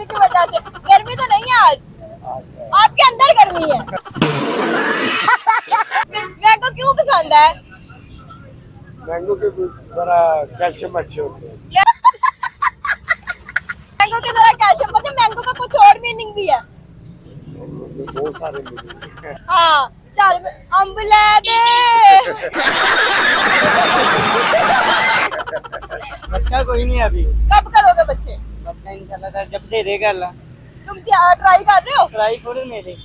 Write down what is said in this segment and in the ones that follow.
गर्मी की वजह से। गर्मी तो नहीं है आज, आपके अंदर गर्मी है। मैंगो क्यों पसंद है? मैंगो के जरा कैल्शियम अच्छे होते हैं। मैंगो की तरह कैल्शियम, पता है मैंगो का कुछ और मीनिंग भी है। बहुत सारे मिले। हाँ, चल अम्ब ले दे। बच्चा कोई नहीं अभी। कब करोगे बच्चे? बच्चा इंशाल्लाह जब दे देगा अल्लाह। तुम ट्राई कर रहे हो? ट्राई करो मेरे।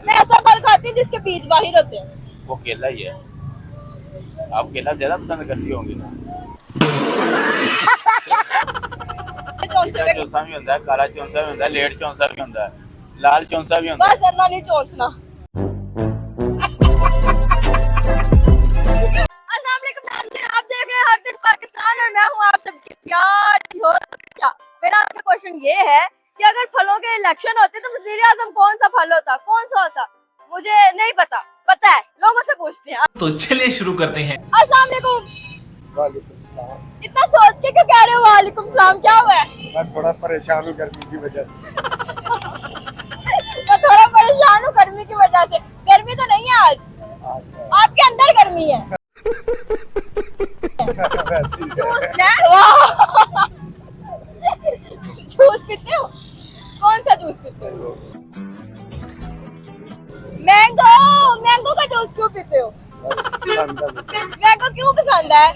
मैं ऐसा फल खाती हूँ जिसके बीज बाहर होते हैं। वो केला ही है। आप केला ज्यादा पसंद करती होंगी ना? चौंसा भी होता है, काला चौंसा भी होता है, लेट चौंसा भी होता है, लाल चौंसा भी होता है। बस अन्ना नहीं चौंसना। अस्सलाम वालेकुम नाज़रीन, आप देख रहे हैं हर दिन पाकिस्तान और मैं हूँ आप सबकी प्यारी होस्ट। क्या मेरा आपका क्वेश्चन ये है कि अगर फलों के इलेक्शन होते तो वज़ीर-ए-आज़म कौन सा फल होता, कौन सा होता? मुझे नहीं पता, पता है लोगों से पूछते हैं। तो चलिए शुरू करते हैं। अस्सलाम वालेकुम। वालेकुम सलाम। इतना सोच के क्यों कह रहे हो वालेकुम सलाम, क्या हुआ है? मैं थोड़ा परेशान हूँ गर्मी की वजह से। मैं थोड़ा परेशान हूँ गर्मी की वजह से। गर्मी तो नहीं है आज, आपके अंदर गर्मी है। वैसे ही है। जूस पीते हो? कौन सा जूस पीते हो? मैंगो। मैंगो का जूस क्यों पीते हो? बस पसंद है मुझे। मैंगो क्यों पसंद है?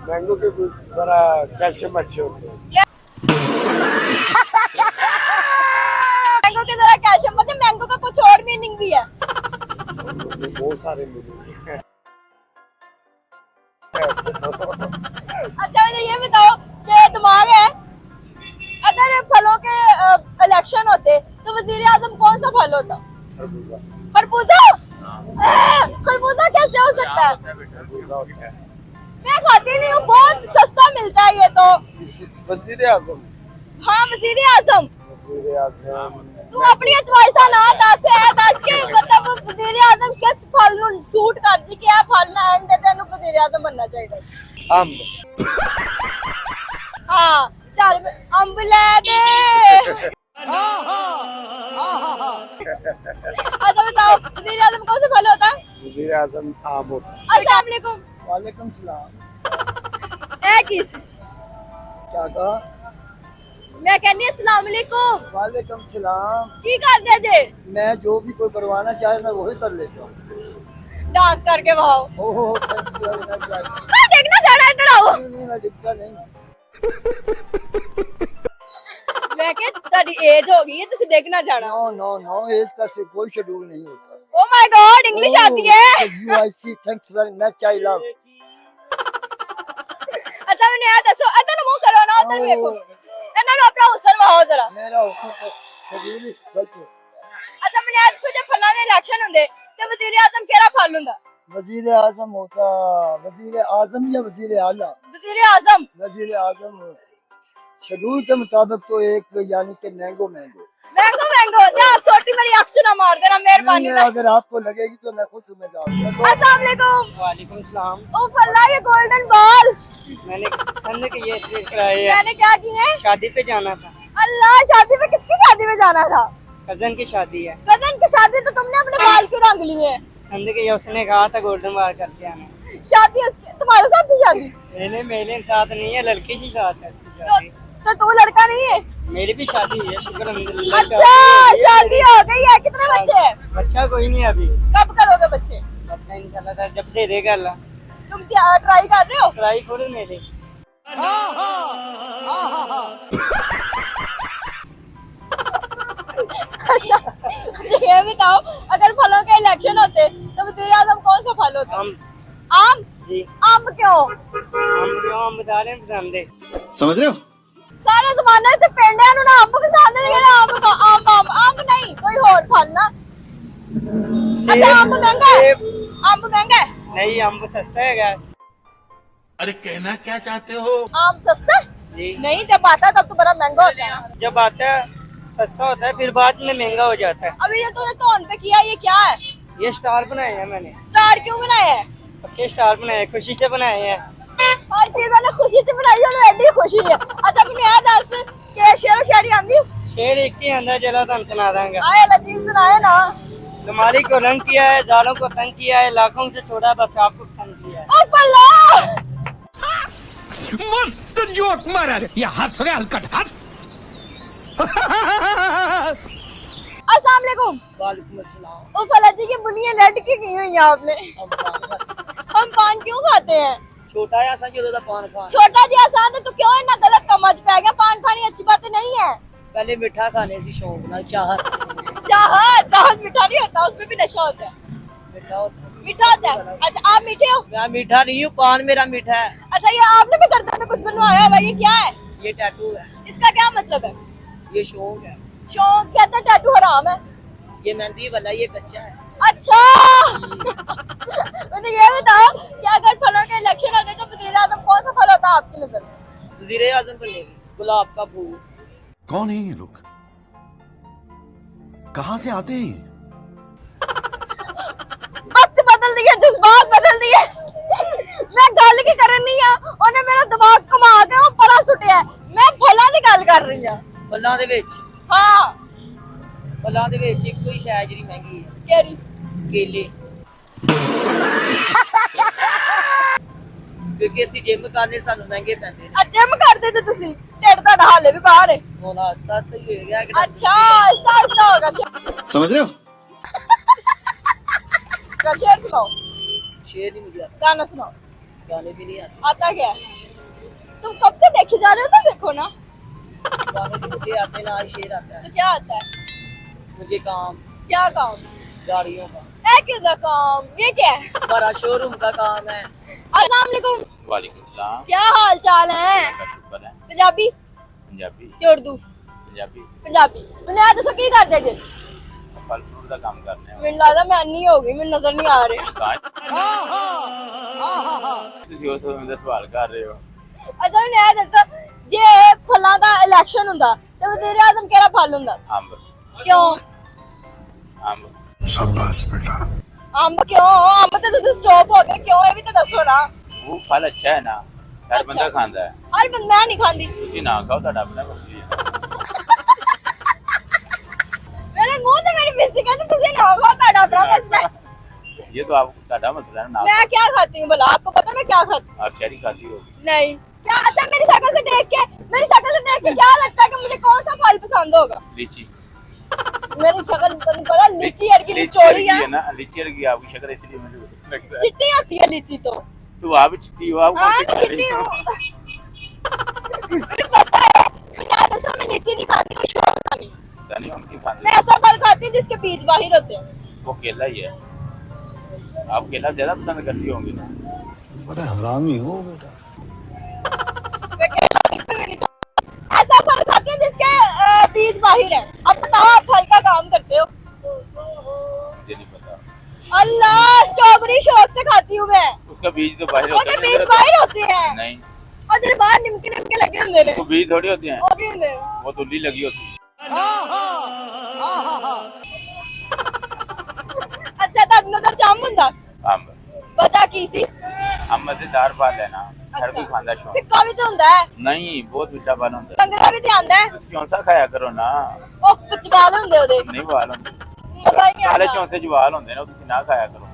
मैंगो के जरा कैल्शियम अच्छे होते हैं। मैंगो की तरह कैल्शियम, पता है मैंगो का कुछ और मीनिंग भी है। बहुत सारे मिले। अच्छा मुझे ये बताओ कि दिमाग है, अगर फलों के इलेक्शन होते तो वज़ीर-ए-आज़म कौन सा फल होता? खरबूजा। खरबूजा कैसे हो सकता है? मैं खाती नहीं हूँ, बहुत सस्ता मिलता है ये तो। वजीर आजम। हाँ वज़ीर-ए-आज़म। वजीर आजम तू अपनी चॉइसा ना दस है, दस के मतलब वज़ीर-ए-आज़म किस फल ਨੂੰ सूट करदी कि ਇਹ फल ना एंड तेनू वज़ीर-ए-आज़म बनना चाहिए। अम्ब। हाँ चल अम्ब ले दे। अच्छा बताओ वज़ीर-ए-आज़म कौन सा फल होता? वजीर आजम आम होता है। अस्सलाम वालेकुम। वालेकुम सलाम। ए किस क्या कहा? मैं कहनी अस्सलाम वालेकुम। वालेकुम सलाम। की कर दे जे? मैं जो भी कोई करवाना चाहे मैं वही कर लेता हूँ। डांस करके भाव। ओहो थैंक यू वेरी मच। मैं देखना चाहना इधर आओ। नहीं मैं दिखता नहीं। मैं कह तेरी एज हो गई है तुझे देखना जाना। नो नो नो एज का से कोई शेड्यूल नहीं होता। ओ माय गॉड इंग्लिश आती है। You I see thanks very much I love. अच्छा मैंने याद दसो इधर मुंह करो ना उधर देखो। ਇਹਨਾਂ ਨੂੰ ਆਪਣਾ ਹੁਸਨ ਵਹਾਓ ਜ਼ਰਾ। मेरा हुस्न शेड्यूल ही गलत है। अच्छा मैंने याद दसो जब फਲਾਂ ਦੇ ਇਲੈਕਸ਼ਨ ਹੁੰਦੇ ਤੇ ਵਜ਼ੀਰ-ए-आज़म ਕਿਹੜਾ ਫਲ ਹੁੰਦਾ? वजीर आजम होता वजीर आजम या वजीर आला? वज़ीर-ए-आज़म। वजीर आजम शेड्यूल के मुताबिक तो एक यानी कि मैंगो मैंगो। मैंगो मैंगो या आप छोटी मेरी आंख से ना मार देना मेहरबानी। अगर आपको लगेगी तो मैं खुद तुम्हें डालूंगा। अस्सलाम वालेकुम। वालेकुम सलाम। ओ फल्ला ये गोल्डन बॉल मैंने संडे के ये ट्रीट कराए है। मैंने क्या की है? शादी पे जाना था। अल्लाह शादी में किसकी शादी में जाना था? कजन की शादी है। कजन की शादी तो तुमने अपने बाल क्यों रंग लिए? संडे के ये उसने कहा था गोल्डन बार करके आना। शादी उसके तुम्हारे साथ थी शादी? मेरे साथ नहीं है, लड़के की साथ है उसकी तो, शादी। तो तू लड़का नहीं है? मेरी भी शादी है शुक्र अल्हम्दुलिल्लाह। अच्छा शादी हो गई है। कितने बच्चे हैं? बच्चा कोई नहीं अभी। कब करोगे बच्चे? बच्चा इंशाल्लाह जब दे देगा अल्लाह। तुम ट्राई कर रहे हो? ट्राई करो मेरे। अच्छा मुझे ये बताओ अगर फलों के इलेक्शन होते तो वज़ीर-ए-आज़म कौन सा फल होता? आम। जी आम क्यों? हम बता रहे हैं पसंद है। समझ रहे हो? सारे जमाने से पेंडिया नु ना अंब पसंद है लेकिन अंब नहीं कोई और फल ना। अच्छा अंब महंगा है? अंब महंगा है? नहीं अम्ब सस्ता है क्या? अरे कहना क्या चाहते हो? आम सस्ता है? जी नहीं जब आता है तब तो बड़ा महंगा होता है। जब आता है सस्ता होता है फिर बाद में महंगा हो जाता है। अभी ये तूने तौन पे किया ये क्या है? ये स्टार बनाए हैं मैंने। स्टार क्यों बनाया है? पक्के स्टार बनाए हैं, खुशी से बनाए हैं। हर चीज ने खुशी च बनाई और एडी खुशी है। अच्छा मैंने यह दस कि शेरो शायरी आंदी शेर एक ही अंदर जला तो हम सुना देंगे। आए लजीज सुनाए ना। तुम्हारी को रंग किया है, जालों को तंग किया है, लाखों से छोड़ा बस आपको पसंद किया है। ओ अल्लाह मस्त जोक मारा रे ये हंस रे हलकट हंस अस्सलाम वालेकुम। वालेकुम अस्सलाम। ओ फला जी की बुनिया लड़की की हुई है आपने। हम पान क्यों खाते हैं? छोटा या सा जो पान खान छोटा जी आसान है तो क्यों इतना गलत कमज पै गया? पान खानी अच्छी बात नहीं है। पहले मिठा खाने से शौक ना चाहत चाहत मीठा नहीं होता, उसमें भी नशा होता है। मीठा होता है। मीठा होता है। अच्छा आप मीठे हो? मैं मीठा नहीं हूँ, पान मेरा मीठा है। अच्छा ये आपने भी गर्दन में कुछ बनवाया है भाई, ये क्या है? ये टैटू है, इसका क्या मतलब है? ये शौक है। शौक कहते हैं टैटू हराम है। ये मेहंदी वाला, ये कच्चा है। अच्छा मुझे ये बताओ कि अगर फलों के इलेक्शन होते तो वज़ीर आज़म कौन सा फल होता आपकी नजर में? वज़ीर आज़म बनेगी गुलाब का फूल। कौन है ये लोग कहाँ से आते हैं वक्त बदल दिए, जज्बात बदल दिए। मैं गल की करन नहीं है, उन्हें मेरा दिमाग घुमा के वो परा सुटिया है। मैं फलों की गल कर रही हूं। फलों दे विच हाँ फलों दे विच इक्को ही शै जेह्ड़ी महंगी है, केड़ी? केले। क्योंकि ਅਸੀਂ ਜਿਮ ਕਰਨੇ ਸਾਨੂੰ ਮਹਿੰਗੇ ਪੈਂਦੇ ਨੇ। जिम करते थे तुसी, ढिड दा हाले भी बाहर है। ਹੁਣ ਆਸਤਾ ਆਸਤਾ ਹੀ ਹੋ ਗਿਆ ਕਿ अच्छा ऐसा ऐसा होगा। समझ रहे हो शेर सुनाओ, शेर नहीं मुझे आता, गाना सुनाओ। गाने भी नहीं आते। आता क्या है? तुम कब से देखे जा रहे हो तो देखो ना। गाने भी मुझे आते ना, ही शेर आता है। तो क्या आता है? मुझे काम क्या काम? गाड़ियों का, है किसका काम? ये क्या है? हमारा शोरूम का काम है। अस्सलाम वालेकुम। वालेकुम सलाम। क्या हाल चाल है? का शुक्र है। पंजाबी पंजाबी ते उर्दू? पंजाबी पंजाबी। मैंने यार दसो की करदे जे? फल फ्रूट का काम करने हैं। ਮੈਨੂੰ ਲੱਗਦਾ ਮੈਂ ਅੰਨੀ ਹੋ ਗਈ, ਮੈਨੂੰ ਨਜ਼ਰ ਨਹੀਂ ਆ ਰਿਹਾ। ਤੁਸੀਂ ਉਸ ਦਾ ਸਵਾਲ ਕਰ ਰਹੇ ਹੋ। ਅੱਛਾ ਮੈਨੂੰ ਇਹ ਦੱਸੋ ਜੇ ਫਲਾਂ ਦਾ ਇਲੈਕਸ਼ਨ ਹੁੰਦਾ ਤੇ ਵਜ਼ੀਰ ਆਜ਼ਮ ਕਿਹੜਾ ਫਲ ਹੁੰਦਾ? ਅੰਬ ਕਿਉਂ? ਅੰਬ शाबाश बेटा ਅੰਬ ਕਿਉਂ? ਅੰਬ ਤੇ ਤੁਸੀਂ ਸਟਾਪ ਹੋ ਗਏ ਕਿਉਂ? ਇਹ ਵੀ ਤਾਂ ਦੱਸੋ ਨਾ। ਉਹ ਫਲ ਅੱਛਾ ਹੈ ਨਾ, ਹਰ ਬੰਦਾ ਖਾਂਦਾ ਹੈ। ਹਰ ਬੰਦਾ ਮੈਂ ਨਹੀਂ ਖਾਂਦੀ। ਤੁਸੀਂ ਨਾ ਖਾਓ, ਤੁਹਾਡਾ ਆਪਣਾ ਮਰਜ਼ੀ ਹੈ। ਮੇਰੇ ਮੂੰਹ ਤੇ ਮੇਰੀ ਮਿਸੀ ਕਹਿੰਦੀ ਤੁਸੀਂ ਨਾ ਖਾਓ, ਤੁਹਾਡਾ ਆਪਣਾ ਮਸਲਾ है। ये तो आप ਤੁਹਾਡਾ ਮਸਲਾ है ना। मैं क्या खाती हूँ भला? आपको पता मैं क्या खाती हूँ? आप शहरी खाती होगी। नहीं। क्या? अच्छा मेरी शक्ल से देख के क्या लगता है कि मुझे कौन सा फल पसंद होगा? लीची मेरी शक्ल पता लीची यार की चौड़ी है ना, लीची की आपकी शक्ल इसलिए मुझे लगता है। चिट्टी होती है लीची तो। तो आप चिट्टी हो, आप हाँ कौन मैं सी चिट्टी हो? हूँ। मुझे पता है। क्या दसो मैं लीची नहीं खाती, मैं शौक खाती हूँ। नहीं, हम नहीं खाते। मैं ऐसा फल खाती हूँ जिसके बीज बाहर होते हैं। वो केला ही है। आप केला ज्यादा पसंद करती होंगी ना। बड़ा हरामी हो बेटा मैं केला नहीं खाती। ऐसा फल खाती हूँ जिसके बीज बाहर है। अब बताओ आप फल का काम करते हो? मुझे नहीं पता। अल्लाह स्ट्रॉबेरी शौक से खाती हूँ मैं। उसका बीज तो बाहर ਉਹਦੇ होता बीज है। बाहर होते हैं। नहीं, और ਜਿਹੜੇ ਬਾਹਰ ਨਿਮਕੇ ਨਿਮਕੇ ਲੱਗੇ ਹੁੰਦੇ ਨੇ वो बीज थोड़ी होते हैं, ਉਹ ਵੀ ਹੁੰਦੇ ਨੇ। वो तुल्ली लगी होती है। ਅੱਛਾ ਤੁਹਾਡੇ ਨਜ਼ਰ ਚੰਮ ਹੁੰਦਾ? अंब ਵਜ੍ਹਾ ਕੀ ਸੀ? अंब मजेदार फल है ना, हर कोई खांदा शौक। ਫਿੱਕਾ ਵੀ ਤਾਂ ਹੁੰਦਾ ਹੈ, नहीं, बहुत मीठा फल होता है। ਲੰਗੜਾ ਵੀ ਤੇ ਆਂਦਾ ਹੈ। ਤੁਸੀਂ ਚੌਂਸਾ ਖਾਇਆ ਕਰੋ ਨਾ। ਉਹ ਪਚਵਾਲ ਹੁੰਦੇ ਉਹਦੇ, ਨਹੀਂ ਵਾਲ ਹੁੰਦੇ, ਮਜ਼ਾ ਹੀ ਨਹੀਂ ਕਾਲੇ ਆਉਂਦਾ। ਚੌਂਸੇ ਚ ਵਾਲ ਹੁੰਦੇ ਨੇ, ਉਹ ਤੁਸੀਂ ਨਾ ਖਾਇਆ ਕਰੋ।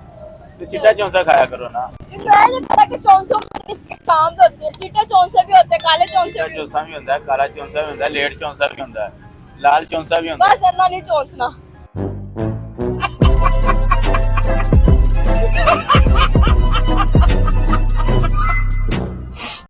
ਤੁਸੀਂ ਚਿੱਟਾ ਚੌਂਸਾ ਖਾਇਆ ਕਰੋ ਨਾ। ਮੈਨੂੰ ਇਹ ਨਹੀਂ ਪਤਾ ਕਿ ਚੌਂਸੋਂ ਇਕਸਾਮ ਹੋते हैं, चिट्टे चौंसे भी होते हैं, काले चौंसे ਚਿੱਟਾ भी। ਚੌਂਸਾ ਵੀ ਹੁੰਦਾ, ਕਾਲਾ ਚੌਂਸਾ ਵੀ ਹੁੰਦਾ, ਲੇਟ ਚੌਂਸਾ ਵੀ ਹੁੰਦਾ, ਲਾਲ ਚੌਂਸਾ ਵੀ ਹੁੰਦਾ। बस इन्ना नहीं चौंसना।